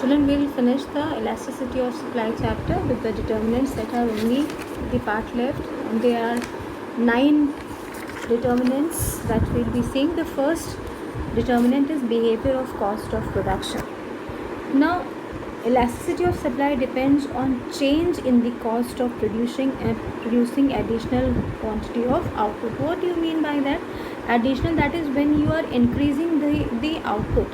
Student, we will finish the elasticity of supply chapter with the determinants that are only the part left, and there are 9 determinants that we'll be seeing. The first determinant is behavior of cost of production. Now, elasticity of supply depends on change in the cost of producing additional quantity of output. What do you mean by that? Additional, that is when you are increasing the output.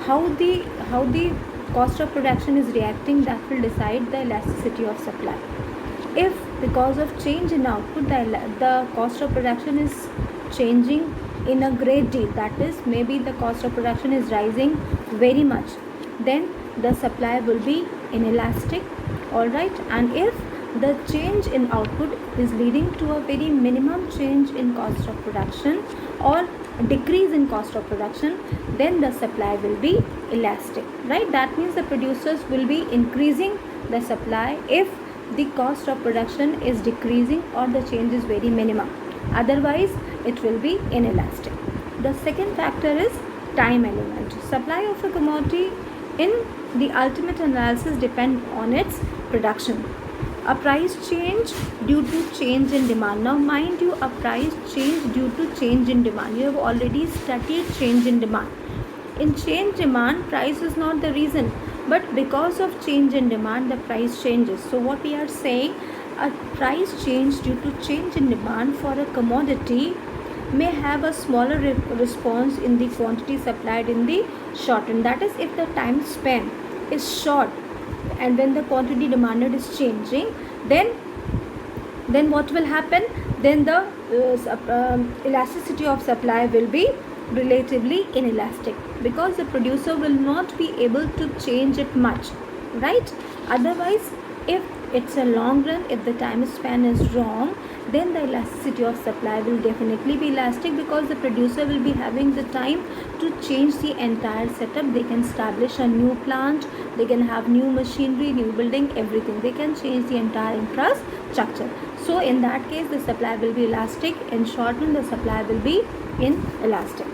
How the cost of production is reacting, that will decide the elasticity of supply. If because of change in output the cost of production is changing in a great deal, that is maybe the cost of production is rising very much, then the supply will be inelastic. All right, and if the change in output is leading to a very minimum change in cost of production or decrease in cost of production, then the supply will be elastic, right? That means the producers will be increasing the supply if the cost of production is decreasing or the change is very minimum. Otherwise it will be inelastic. The second factor is time element. Supply of a commodity in the ultimate analysis depend on its production. A price change due to change in demand. Now mind you, a price change due to change in demand. You have already studied change in demand. In change demand, price is not the reason, but because of change in demand, the price changes. So what we are saying, a price change due to change in demand for a commodity may have a smaller response in the quantity supplied in the short run. That is, if the time span is short and when the quantity demanded is changing, then what will happen? Then the elasticity of supply will be relatively inelastic, because the producer will not be able to change it much, right? Otherwise, if it's a long run, if the time span is wrong, then the elasticity of supply will definitely be elastic, because the producer will be having the time to change the entire setup. They can establish a new plant, they can have new machinery, new building, everything. They can change the entire infrastructure. So in that case, the supply will be elastic. In short run, the supply will be inelastic.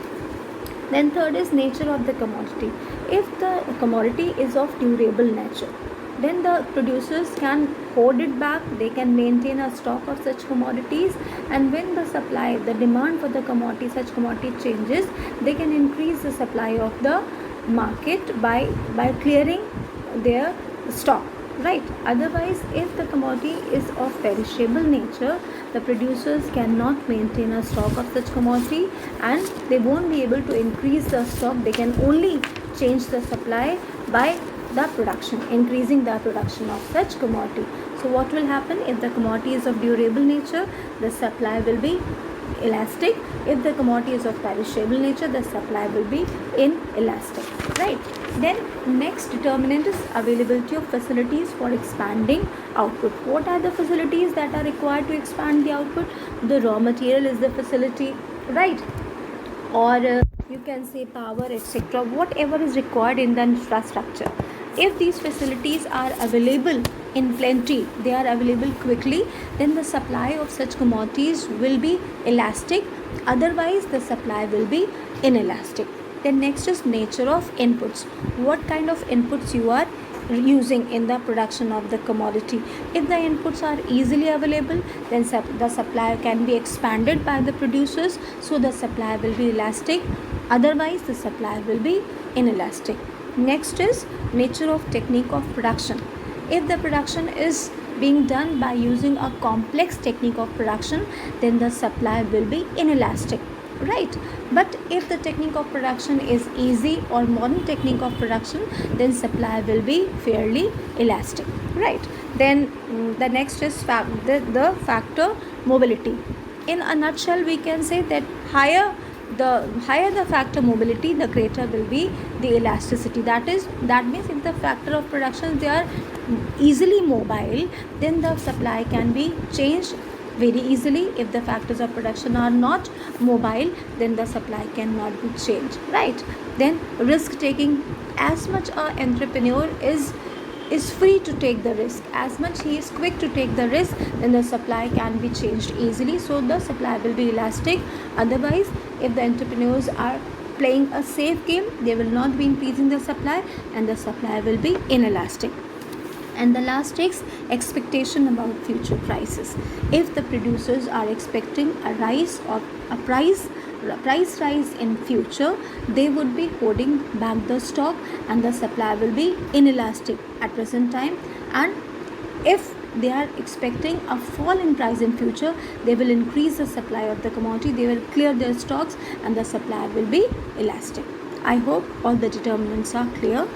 Then third is nature of the commodity. If the commodity is of durable nature, then the producers can hoard it back, they can maintain a stock of such commodities, and when the supply, the demand for the commodity, such commodity changes, they can increase the supply of the market by clearing their stock, right? Otherwise, if the commodity is of perishable nature, the producers cannot maintain a stock of such commodity and they won't be able to increase the stock. They can only change the supply by the production, increasing the production of such commodity. So what will happen? If the commodity is of durable nature, the supply will be elastic. If the commodity is of perishable nature, the supply will be inelastic, right? Then next determinant is availability of facilities for expanding output. What are the facilities that are required to expand the output? The raw material is the facility, right? Or you can say power, etc. Whatever is required in the infrastructure. If these facilities are available in plenty, they are available quickly, then the supply of such commodities will be elastic. Otherwise, the supply will be inelastic. Then next is nature of inputs. What kind of inputs you are using in the production of the commodity. If the inputs are easily available, then the supply can be expanded by the producers, so the supply will be elastic. Otherwise, the supply will be inelastic. Next is nature of technique of production. If the production is being done by using a complex technique of production, then the supply will be inelastic, right? But if the technique of production is easy or modern technique of production, then supply will be fairly elastic, right? Then the next is the factor mobility. In a nutshell, we can say that the higher the factor mobility, the greater will be the elasticity. That means if the factor of production, they are easily mobile, then the supply can be changed very easily. If the factors of production are not mobile, then the supply cannot be changed, right? Then risk taking. As much an entrepreneur is free to take the risk, as much he is quick to take the risk, then the supply can be changed easily, so the supply will be elastic. Otherwise, if the entrepreneurs are playing a safe game. They will not be increasing the supply, and the supply will be inelastic. And the last is expectation about future prices. If the producers are expecting a rise or a price rise in future, they would be holding back the stock, and the supply will be inelastic at present time. And if they are expecting a fall in price in future, they will increase the supply of the commodity, they will clear their stocks, and the supply will be elastic. I hope all the determinants are clear.